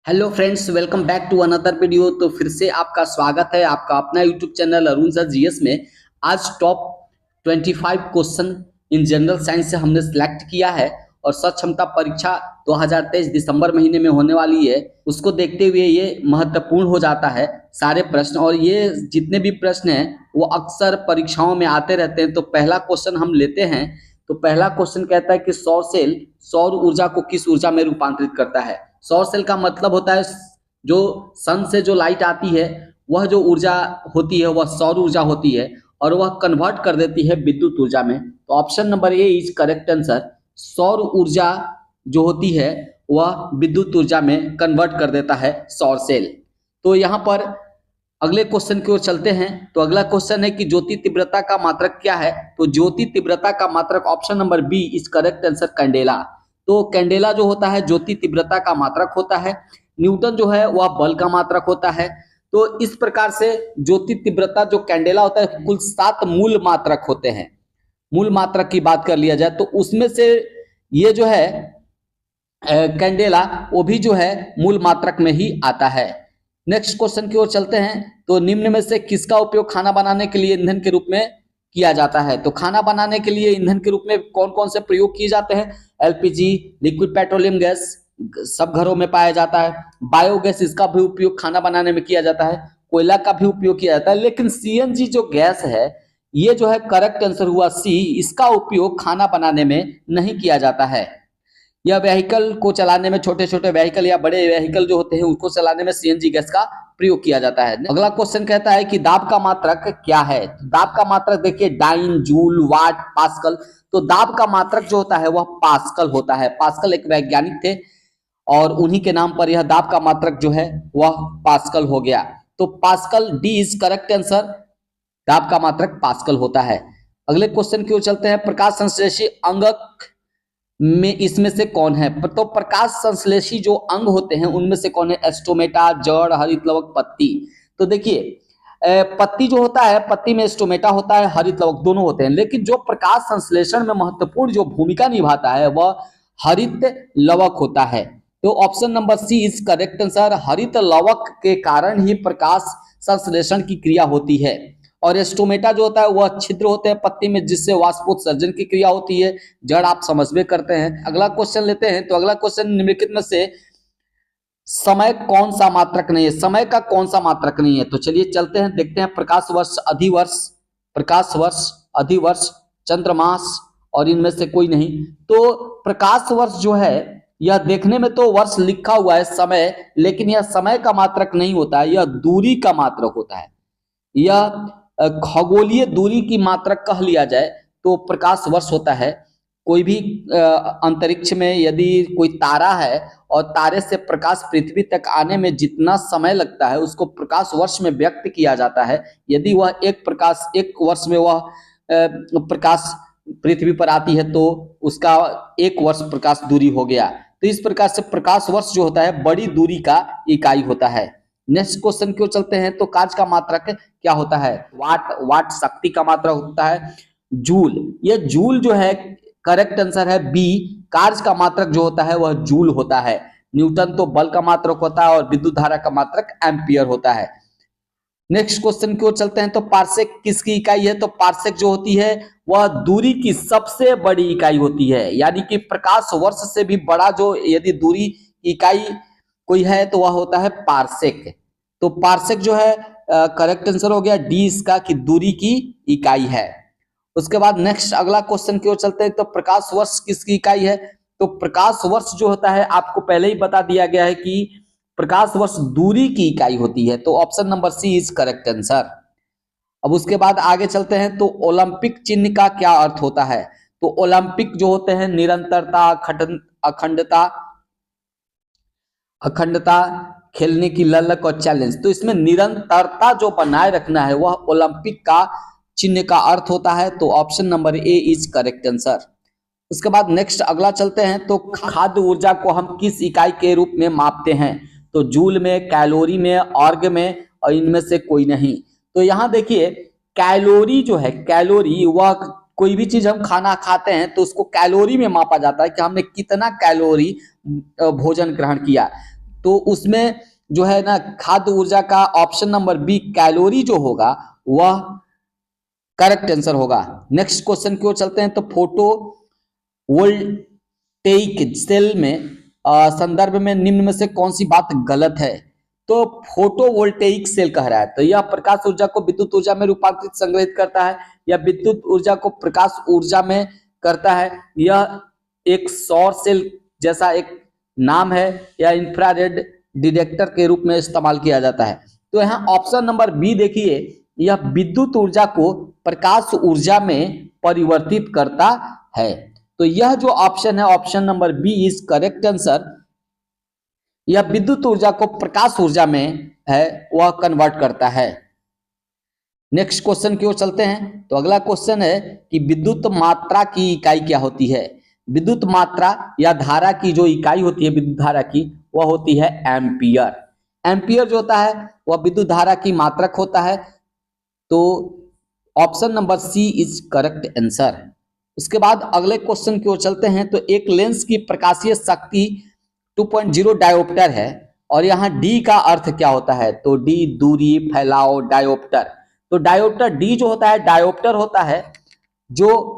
Hello friends, welcome back to another video. तो फिर से आपका स्वागत है आपका अपना YouTube channel Arun sir GS में। आज top 25 question in general science से हमने सिलेक्ट किया है और सच क्षमता परीक्षा 2023 दिसंबर महीने में होने वाली है। उसको देखते हुए ये महत्वपूर्ण हो जाता है सारे प्रश्न, और ये जितने भी प्रश्न हैं वो अक्सर परीक्षाओं में आते रहते हैं। तो पहला क्वेश्चन हम लेते हैं। तो पहला क्वेश्चन कहता है कि सौर सेल सौर ऊर्जा को किस ऊर्जा में रूपांतरित करता है। सौर सेल का मतलब होता है जो सन से जो लाइट आती है वह जो ऊर्जा होती है वह सौर ऊर्जा होती है और वह कन्वर्ट कर देती है विद्युत ऊर्जा में। तो option number A is correct answer. सौर ऊर्जा जो होती है वह विद्युत ऊर्जा में कन्वर्ट कर देता है सौर सेल। तो यहाँ पर अगले क्वेश्चन की ओर चलते हैं। तो अगला क्वेश्चन है कि ज्योति तीव्रता का मात्रक क्या है। तो ज्योति तीव्रता का मात्रक option number B is correct answer candela. तो कैंडेला जो होता है ज्योति तीव्रता का मात्रक होता है। न्यूटन जो है वह बल का मात्रक होता है। तो इस प्रकार से ज्योति तीव्रता जो कैंडेला होता है कुल 7 मूल मात्रक होते हैं। मूल मात्रक की बात कर लिया जाए तो उसमें से ये जो है कैंडेला वो भी जो है मूल मात्रक में ही आता है। नेक्स्ट क्वेश्चन की ओर चलते हैं। तो निम्न में से किसका उपयोग खाना बनाने के लिए ईंधन के रूप में किया जाता है। तो खाना बनाने के लिए ईंधन के रूप में कौन कौन से प्रयोग किए जाते हैं। एलपीजी, लिक्विड पेट्रोलियम गैस सब घरों में पाया जाता है। बायोगैस इसका भी उपयोग खाना बनाने में किया जाता है। कोयला का भी उपयोग किया जाता है। लेकिन सीएनजी जो गैस है ये जो है करेक्ट आंसर हुआ सी, इसका उपयोग खाना बनाने में नहीं किया जाता है। यह व्हीकल को चलाने में, छोटे छोटे व्हीकल या बड़े व्हीकल जो होते हैं उसको चलाने में सीएनजी गैस का प्रयोग किया जाता है। अगला क्वेश्चन कहता है कि दाब का मात्रक क्या है। तो दाब का मात्रक देखिए डाइन, जूल, वाट, पास्कल। तो दाब का मात्रक जो होता है वह पास्कल होता है। पास्कल एक वैज्ञानिक थे और उन्हीं के नाम पर यह दाब का मात्रक जो है वह पास्कल हो गया। तो pascal D is correct answer. दाब का मात्रक पास्कल होता है। अगले क्वेश्चन की ओर चलते हैं। प्रकाश संश्लेषी अंगक में इसमें से कौन है। तो प्रकाश संश्लेषी जो अंग होते हैं उनमें से कौन है। एस्टोमेटा, जड़, हरित लवक, पत्ती। तो देखिए पत्ती जो होता है, पत्ती में एस्टोमेटा होता है, हरित लवक दोनों होते हैं। लेकिन जो प्रकाश संश्लेषण में महत्वपूर्ण जो भूमिका निभाता है वह हरित लवक होता है। तो option number C is correct answer. हरित लवक के कारण ही प्रकाश संश्लेषण की क्रिया होती है। और एस्टोमेटा जो होता है वह छिद्र होते हैं पत्ती में जिससे वाष्पोत्सर्जन की क्रिया होती है। जड़ आप समझ में करते हैं। अगला क्वेश्चन लेते हैं। तो अगला क्वेश्चन निम्नलिखित में से समय कौन सा मात्रक नहीं है। समय का कौन सा मात्रक नहीं है। तो चलिए चलते हैं, देखते हैं। प्रकाश वर्ष, अधिवर्ष, प्रकाश वर्ष, अधिवर्ष, चंद्रमास और इनमें से कोई नहीं। तो प्रकाश वर्ष जो है यह देखने में तो वर्ष लिखा हुआ है समय, लेकिन यह समय का मात्रक नहीं होता है, यह दूरी का मात्रक होता है। यह खगोलीय दूरी की मात्रक कह लिया जाए तो प्रकाश वर्ष होता है। कोई भी अंतरिक्ष में यदि कोई तारा है और तारे से प्रकाश पृथ्वी तक आने में जितना समय लगता है उसको प्रकाश वर्ष में व्यक्त किया जाता है। यदि वह एक वर्ष में वह प्रकाश पृथ्वी पर आती है तो उसका 1 वर्ष प्रकाश दूरी हो गया। तो इस प्रकार से प्रकाश वर्ष जो होता है बड़ी दूरी का इकाई होता है। नेक्स्ट क्वेश्चन क्यों चलते हैं। तो कार्य का मात्रक क्या होता है। वाट, वाट शक्ति का मात्रक होता है। जूल, ये जूल जो है करेक्ट आंसर है बी। कार्य का मात्रक जो होता है वह जूल होता है। न्यूटन तो बल का मात्रक होता है और विद्युत धारा का मात्रक एम्पियर होता है। नेक्स्ट क्वेश्चन की ओर चलते हैं। तो पार्सेक किसकी इकाई है। तो पार्सेक जो होती है वह दूरी की सबसे बड़ी इकाई होती है। यानी कि प्रकाश वर्ष से भी बड़ा जो यदि दूरी इकाई कोई है तो वह होता है पार्सेक। तो पार्सेक जो है करेक्ट आंसर हो गया डी इसका, कि दूरी की इकाई है। उसके बाद नेक्स्ट अगला क्वेश्चन की ओर चलते हैं। तो प्रकाश वर्ष किसकी इकाई है। तो प्रकाश वर्ष जो होता है आपको पहले ही बता दिया गया है कि प्रकाश वर्ष दूरी की इकाई होती है। तो option number C is correct answer. अब उसके बाद आगे चलते हैं। तो ओलंपिक चिन्ह का क्या अर्थ होता है। तो ओलंपिक जो होते हैं निरंतरता, अखंडता, खेलने की ललक और चैलेंज। तो इसमें निरंतरता जो बनाए रखना है वह ओलंपिक का चिन्ह का अर्थ होता है। तो option number A is correct answer. उसके बाद नेक्स्ट अगला चलते हैं। तो खाद्य ऊर्जा को हम किस इकाई के रूप में मापते हैं। तो जूल में, कैलोरी में, ऑर्ग में और इनमें से कोई नहीं। तो यहाँ देखिए कैलोरी जो है, कैलोरी वह कोई भी चीज हम खाना खाते हैं तो उसको कैलोरी में मापा जाता है कि हमने कितना कैलोरी भोजन ग्रहण किया। तो उसमें जो है ना खाद्य ऊर्जा का ऑप्शन नंबर बी कैलोरी जो होगा वह करेक्ट आंसर होगा। नेक्स्ट क्वेश्चन की ओर चलते हैं। तो फोटो वोल्टेइक सेल में संदर्भ में निम्न में से कौन सी बात गलत है? तो फोटोवोल्टेइक सेल कह रहा है तो यह प्रकाश ऊर्जा को विद्युत ऊर्जा में रूपांतरित संग्रहित करता है या विद्युत ऊर्जा को प्रकाश ऊर्जा में करता है। यह एक सौर सेल जैसा एक नाम है या इंफ्रारेड डिटेक्टर के रूप में इस्तेमाल किया जाता है। तो यहाँ ऑप्शन नंबर बी देखिए, यह विद्युत ऊर्जा को प्रकाश ऊर्जा में परिवर्तित करता है। तो यह जो ऑप्शन है option number B is correct answer. यह विद्युत ऊर्जा को प्रकाश ऊर्जा में है वह कन्वर्ट करता है। नेक्स्ट क्वेश्चन की ओर चलते हैं। तो अगला क्वेश्चन है कि विद्युत मात्रा की इकाई क्या होती है? विद्युत मात्रा या धारा की जो इकाई होती है विद्युत धारा की वह होती है एम्पियर। एम्पियर जो होता है वह विद्युत धारा की मात्रक होता है। तो option number C is correct answer. उसके बाद अगले क्वेश्चन की ओर चलते हैं। तो एक लेंस की प्रकाशीय शक्ति 2.0 डायोप्टर है और यहाँ डी का अर्थ क्या होता है? तो डी दूरी, फैलाव, डायोप्टर। तो डायोप्टर डी जो होता है डायोप्टर होता है जो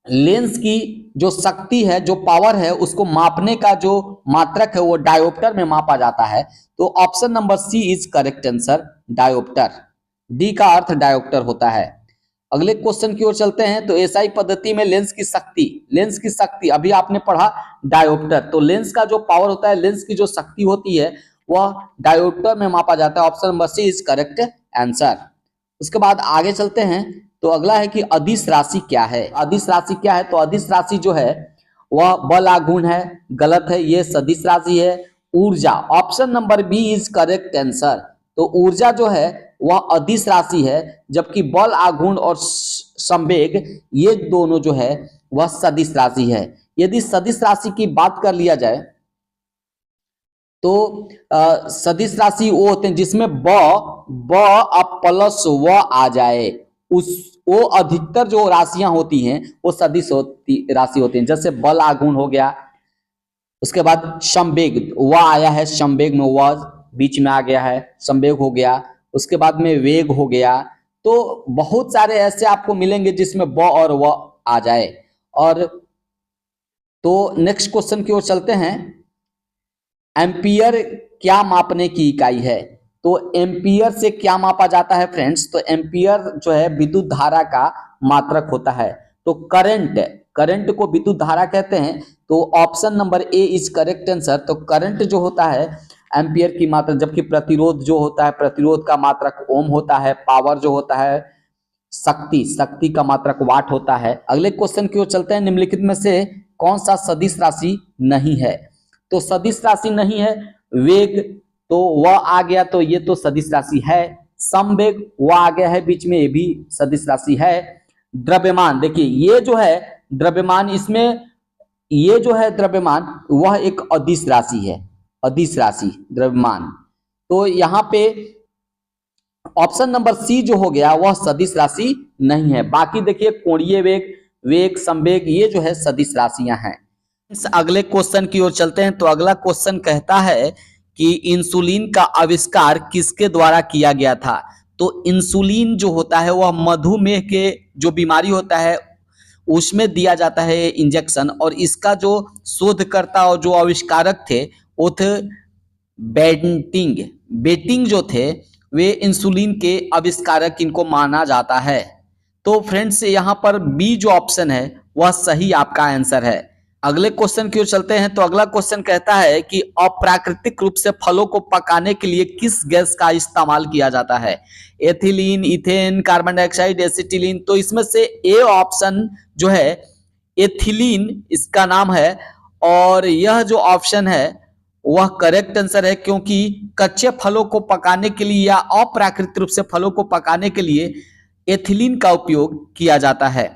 लेंस की जो शक्ति है जो पावर है उसको मापने का जो मात्रक है वो डायोप्टर में मापा जाता है। तो option number C is correct answer, dioptre. D का अर्थ डायोप्टर होता है। अगले क्वेश्चन की ओर चलते हैं। तो एसआई पद्धति में लेंस की शक्ति अभी आपने पढ़ा डायोप्टर। तो लेंस का जो पावर होता है, लेंस की जो शक्ति होती है वह डायोप्टर में मापा जाता है। Option number C is correct answer. उसके बाद आगे चलते हैं। तो अगला है कि अदिश राशि क्या है? अदिश राशि क्या है? तो अदिश राशि जो है वह बल आघूर्ण है, गलत है, ये सदिश राशि है। ऊर्जा, option number B is correct answer. तो ऊर्जा जो है वह अदिश राशि है, जबकि बल आघूर्ण और संवेग ये दोनों जो है वह सदिश राशि है। यदि सदिश राशि की बात कर लिया जाए तो सदिश राशि वो होते हैं जिसमें ब अब प्लस व आ जाए, वो अधिकतर जो राशियां होती हैं वो सदिश राशि होती हैं। जैसे बल आघूर्ण हो गया, उसके बाद संवेग व आया है, संवेग में व बीच में आ गया है, संवेग हो गया। उसके बाद में वेग हो गया। तो बहुत सारे ऐसे आपको मिलेंगे जिसमें ब और व आ जाए। और तो नेक्स्ट क्वेश्चन की ओर चलते हैं। एम्पियर क्या मापने की इकाई है? तो एम्पियर से क्या मापा जाता है फ्रेंड्स? तो एम्पियर जो है विद्युत धारा का मात्रक होता है। तो करंट को विद्युत धारा कहते हैं। तो option number A is correct answer. तो करंट जो होता है एम्पियर की मात्रा, जबकि प्रतिरोध जो होता है प्रतिरोध का मात्रक ओम होता है। पावर जो होता है शक्ति का मात्रक वाट होता है। अगले क्वेश्चन की ओर चलते हैं। निम्नलिखित में से कौन सा सदिश राशि नहीं है? तो सदिश राशि नहीं है वेग, तो वह आ गया, तो ये तो सदिश राशि है। संवेग वह आ गया है बीच में, ये भी सदिश राशि है। द्रव्यमान, देखिए ये जो है द्रव्यमान, इसमें ये जो है द्रव्यमान वह एक अदिश राशि है, अदिश राशि द्रव्यमान। तो यहाँ पे ऑप्शन नंबर सी जो हो गया वह सदिश राशि नहीं है। बाकी देखिए कोणीय वेग, संवेग ये जो है सदिश राशियां हैं। अगले क्वेश्चन की ओर चलते हैं। तो अगला क्वेश्चन कहता है कि इंसुलिन का आविष्कार किसके द्वारा किया गया था? तो इंसुलिन जो होता है वह मधुमेह के जो बीमारी होता है उसमें दिया जाता है इंजेक्शन, और इसका जो शोधकर्ता और जो आविष्कारक थे वो थे बेटिंग जो थे वे इंसुलिन के आविष्कारक इनको माना जाता है। तो फ्रेंड्स यहाँ पर बी जो ऑप्शन है वह सही आपका आंसर है। अगले क्वेश्चन की ओर चलते हैं। तो अगला क्वेश्चन कहता है कि अप्राकृतिक रूप से फलों को पकाने के लिए किस गैस का इस्तेमाल किया जाता है? Ethylene, ethane, carbon dioxide, acetylene. तो इसमें से ए ऑप्शन जो है एथिलीन इसका नाम है, और यह जो ऑप्शन है वह करेक्ट आंसर है, क्योंकि कच्चे फलों को पकाने के लिए या अप्राकृतिक रूप से फलों को पकाने के लिए एथिलीन का उपयोग किया जाता है।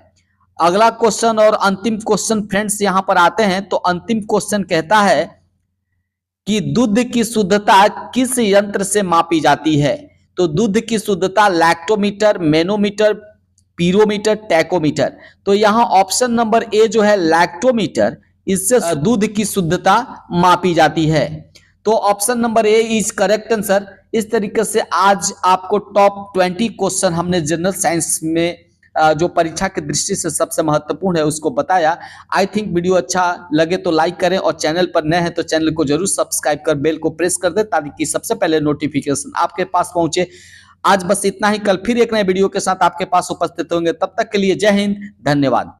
अगला क्वेश्चन और अंतिम क्वेश्चन फ्रेंड्स यहां पर आते हैं। तो अंतिम क्वेश्चन कहता है कि दूध की शुद्धता किस यंत्र से मापी जाती है? तो दूध की शुद्धता लैक्टोमीटर, मैनोमीटर, पीरोमीटर, टैकोमीटर। तो यहां ऑप्शन नंबर ए जो है लैक्टोमीटर, इससे दूध की शुद्धता मापी जाती है। तो option number A is correct answer. इस तरीके से आज आपको टॉप 20 क्वेश्चन हमने जनरल साइंस में जो परीक्षा की दृष्टि से सबसे महत्वपूर्ण है उसको बताया। आई थिंक वीडियो अच्छा लगे तो लाइक करें और चैनल पर नए हैं तो चैनल को जरूर सब्सक्राइब कर बेल को प्रेस कर दें ताकि सबसे पहले नोटिफिकेशन आपके पास पहुंचे। आज बस इतना ही, कल फिर एक नए वीडियो के साथ आपके पास उपस्थित होंगे। तब तक के लिए जय हिंद, धन्यवाद।